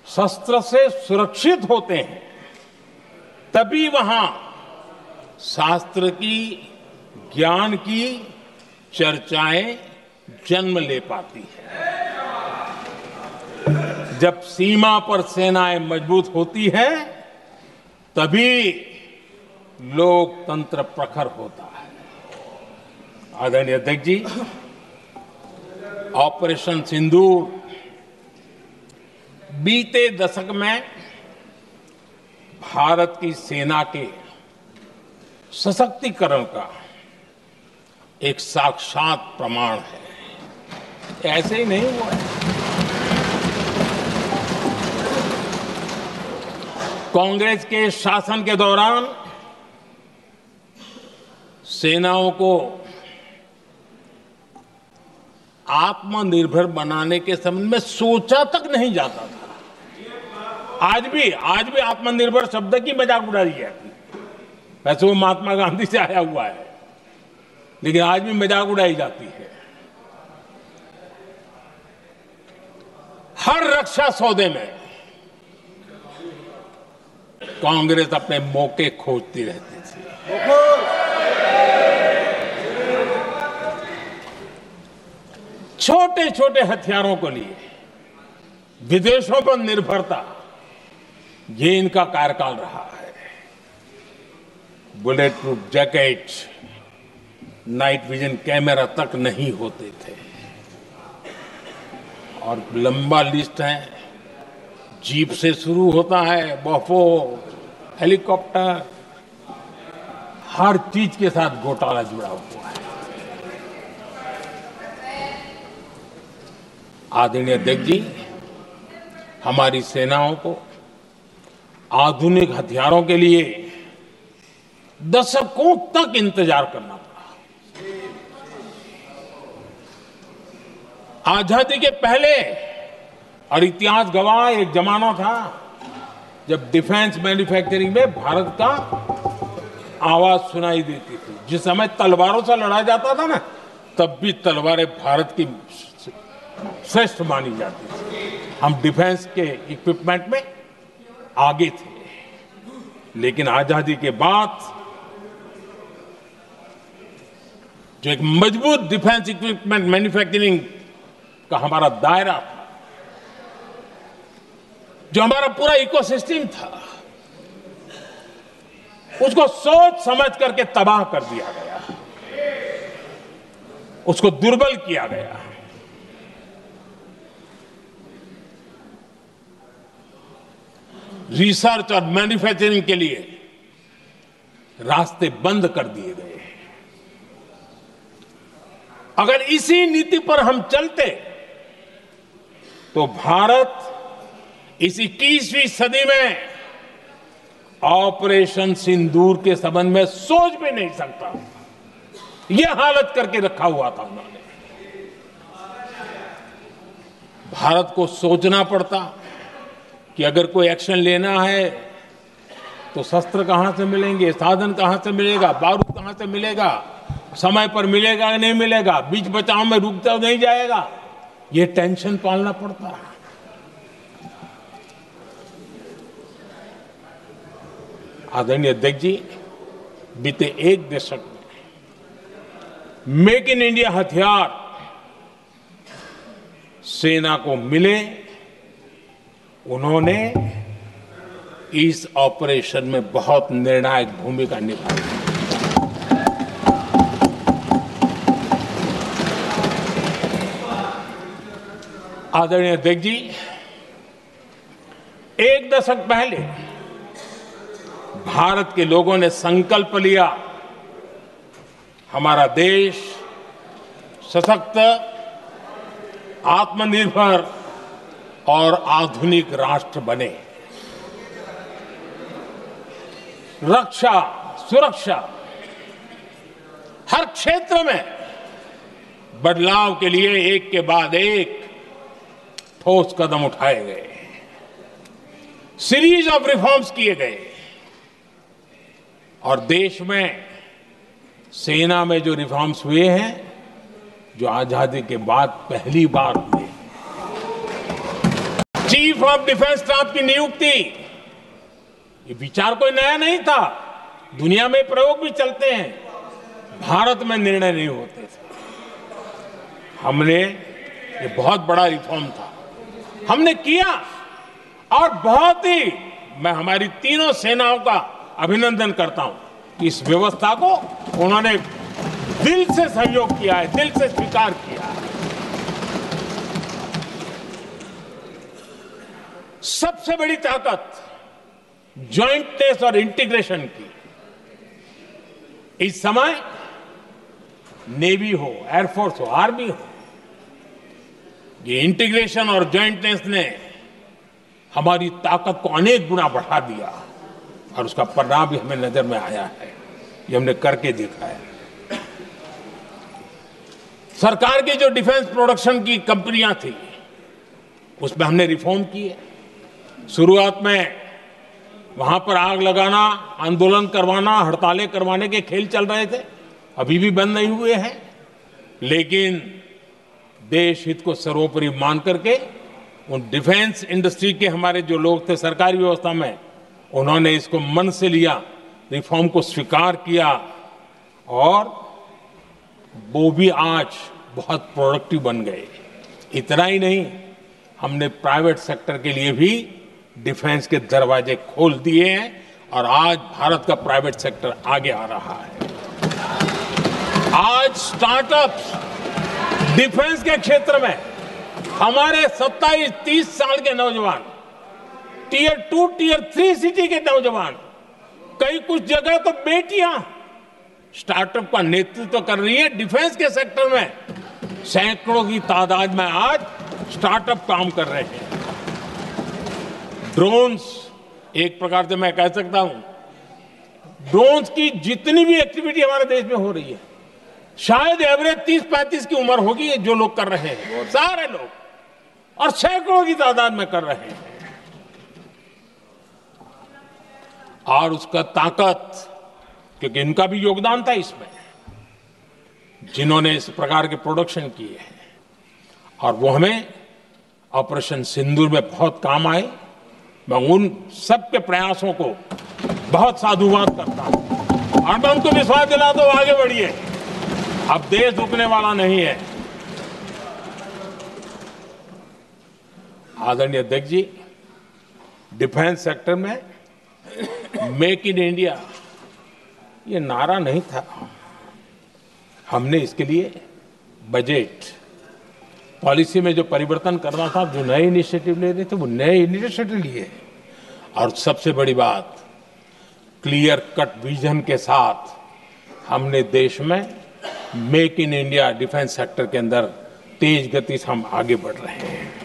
शस्त्र से सुरक्षित होते हैं, तभी वहां शास्त्र की, ज्ञान की चर्चाएं जन्म ले पाती है। जब सीमा पर सेनाएं मजबूत होती हैं, तभी लोकतंत्र प्रखर होता है। आदरणीय अध्यक्ष जी, ऑपरेशन सिंदूर बीते दशक में भारत की सेना के सशक्तिकरण का एक साक्षात प्रमाण है। ऐसे ही नहीं हुआ है। कांग्रेस के शासन के दौरान सेनाओं को आत्मनिर्भर बनाने के संबंध में सोचा तक नहीं जाता था। आज भी आत्मनिर्भर शब्द की मजाक उड़ाई जाती है। वैसे वो महात्मा गांधी से आया हुआ है, लेकिन आज भी मजाक उड़ाई जाती है। हर रक्षा सौदे में कांग्रेस अपने मौके खोजती रहती थी। छोटे छोटे हथियारों को लिए विदेशों पर निर्भरता, ये इनका कार्यकाल रहा है। Bullet proof jacket, night vision camera तक नहीं होते थे, और लंबा लिस्ट है। जीप से शुरू होता है, बफो, हेलीकॉप्टर, हर चीज के साथ घोटाला जुड़ा हुआ है। आदरणीय अध्यक्ष जी, हमारी सेनाओं को आधुनिक हथियारों के लिए दशकों तक इंतजार करना पड़ा। आजादी के पहले, और इतिहास गवाह, एक जमाना था जब डिफेंस मैन्युफैक्चरिंग में भारत का आवाज सुनाई देती थी। जिस समय तलवारों से लड़ा जाता था ना, तब भी तलवारें भारत की श्रेष्ठ मानी जाती थी। हम डिफेंस के इक्विपमेंट में आगे थे। लेकिन आजादी के बाद जो एक मजबूत डिफेंस इक्विपमेंट मैन्युफैक्चरिंग का हमारा दायरा था, जो हमारा पूरा इकोसिस्टम था, उसको सोच समझ करके तबाह कर दिया गया, उसको दुर्बल किया गया। रिसर्च और मैन्युफैक्चरिंग के लिए रास्ते बंद कर दिए गए। अगर इसी नीति पर हम चलते तो भारत इस 21वीं सदी में ऑपरेशन सिंदूर के संबंध में सोच भी नहीं सकता। यह हालत करके रखा हुआ था उन्होंने। भारत को सोचना पड़ता कि अगर कोई एक्शन लेना है तो शस्त्र कहां से मिलेंगे, साधन कहां से मिलेगा, बारूद कहां से मिलेगा, समय पर मिलेगा या नहीं मिलेगा, बीच बचाव में रुकता नहीं जाएगा, ये टेंशन पालना पड़ता है। आदरणीय अध्यक्ष जी, बीते एक दशक में मेक इन इंडिया हथियार सेना को मिले, उन्होंने इस ऑपरेशन में बहुत निर्णायक भूमिका निभाई। आदरणीय अध्यक्ष जी, एक दशक पहले भारत के लोगों ने संकल्प लिया, हमारा देश सशक्त, आत्मनिर्भर और आधुनिक राष्ट्र बने। रक्षा, सुरक्षा, हर क्षेत्र में बदलाव के लिए एक के बाद एक ठोस कदम उठाए गए, सीरीज ऑफ रिफॉर्म्स किए गए, और देश में सेना में जो रिफॉर्म्स हुए हैं, जो आजादी के बाद पहली बार हुए, चीफ ऑफ डिफेंस स्टाफ की नियुक्ति, ये विचार कोई नया नहीं था, दुनिया में प्रयोग भी चलते हैं, भारत में निर्णय नहीं होते थे। हमने, ये बहुत बड़ा रिफॉर्म था, हमने किया और बहुत ही, मैं हमारी तीनों सेनाओं का अभिनंदन करता हूं कि इस व्यवस्था को उन्होंने दिल से सहयोग किया है, दिल से स्वीकार किया है। सबसे बड़ी ताकत ज्वाइंटनेस और इंटीग्रेशन की इस समय नेवी हो, एयरफोर्स हो, आर्मी हो, ये इंटीग्रेशन और ज्वाइंटनेस ने हमारी ताकत को अनेक गुना बढ़ा दिया और उसका परिणाम भी हमें नजर में आया है, ये हमने करके दिखाया। सरकार की जो डिफेंस प्रोडक्शन की कंपनियां थी उसमें हमने रिफॉर्म किए। शुरुआत में वहां पर आग लगाना, आंदोलन करवाना, हड़तालें करवाने के खेल चल रहे थे, अभी भी बंद नहीं हुए हैं, लेकिन देश हित को सर्वोपरि मान करके उन डिफेंस इंडस्ट्री के हमारे जो लोग थे सरकारी व्यवस्था में, उन्होंने इसको मन से लिया, रिफॉर्म को स्वीकार किया और वो भी आज बहुत प्रोडक्टिव बन गए। इतना ही नहीं, हमने प्राइवेट सेक्टर के लिए भी डिफेंस के दरवाजे खोल दिए हैं और आज भारत का प्राइवेट सेक्टर आगे आ रहा है। आज स्टार्टअप्स डिफेंस के क्षेत्र में हमारे 27-30 साल के नौजवान, टियर 2, टियर 3 सिटी के नौजवान, कई कुछ जगह तो बेटियां स्टार्टअप का नेतृत्व कर रही है। डिफेंस के सेक्टर में सैकड़ों की तादाद में आज स्टार्टअप काम कर रहे हैं। ड्रोन्स, एक प्रकार से मैं कह सकता हूं, ड्रोन्स की जितनी भी एक्टिविटी हमारे देश में हो रही है, शायद एवरेज 30-35 की उम्र होगी जो लोग कर रहे हैं, वो सारे लोग, और सैकड़ों की तादाद में कर रहे हैं। और उसका ताकत, क्योंकि इनका भी योगदान था इसमें, जिन्होंने इस प्रकार के प्रोडक्शन किए हैं, और वो हमें ऑपरेशन सिंदूर में बहुत काम आए। मैं उन सबके प्रयासों को बहुत साधुवाद करता हूं और मैं उनको विश्वास दिलाता हूं, आगे बढ़िए, अब देश रुकने वाला नहीं है। आदरणीय अध्यक्ष जी, डिफेंस सेक्टर में मेक इन इंडिया ये नारा नहीं था, हमने इसके लिए बजट पॉलिसी में जो परिवर्तन करना था, जो नए इनिशिएटिव ले रहे थे, वो नए इनिशिएटिव लिए। और सबसे बड़ी बात, क्लियर कट विजन के साथ हमने देश में make in India defence sector के अंदर तेज गति से हम आगे बढ़ रहे हैं।